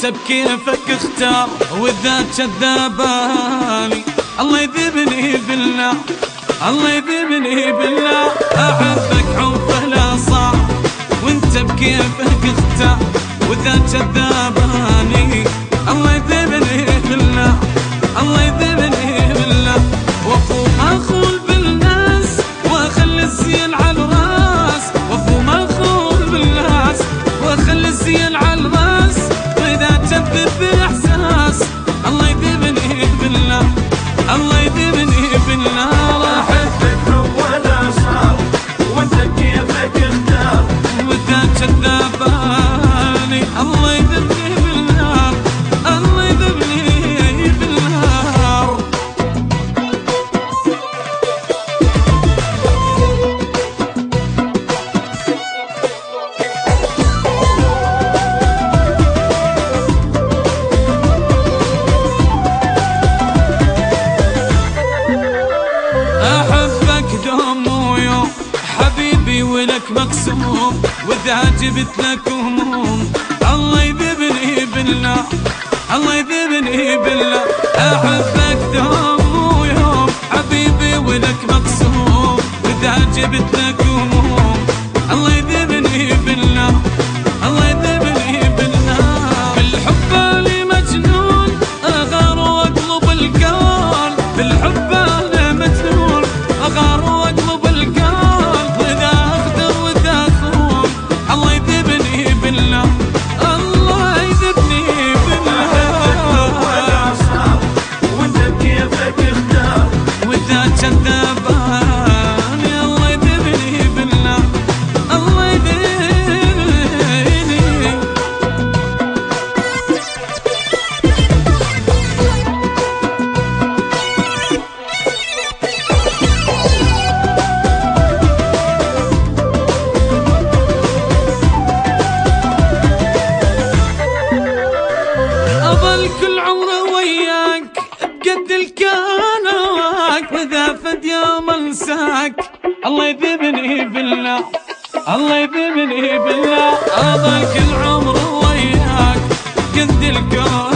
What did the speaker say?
بكيفك اختار وإذا كذاباني الله يذبني بالله، الله يذبني بالله. أحبك حب لا صار وانت بكيفك اختار وإذا كذاباني الله يذبني بالله، الله يذبني بالله. وافو اخول بالناس واخلي الزين على الراس، وافو اخول بالناس واخلي الزين على الراس. واذا تكذب باحساس الله يذبني بالله، الله يذبني بالله. احبك حب ولا صار وانت كيفك اختار واذا كذاباني الله يذبني بالله، الله يذبني بالله. أحبك دوم ويوم حبيبي ولك مقسوم، وإذا جبت لك هموم الله يذبني بالله، الله يذبني بالله. أحبك دوم ويوم حبيبي ولك مقسوم، وإذا جبت لك هموم الله يذبني بالله، الله يذبني بالله. بالحب أنا مجنون أغار وأطلب القول، بالحب أنا مجنون أغار وأطلب القول. وإذا أقدر وإذا أخون الله يذبني بالله، الله يذبني بالله. ولا صار وانت كيفك اختار وإذا كذاباني الله يذبني بالله، الله يذبني. أظل كل عمره وياك بقد الكان هواك، وإذا فد يوم انساك الله يذبني بالله، الله يذبني بالله. أظل كل عمره وياك قد الكان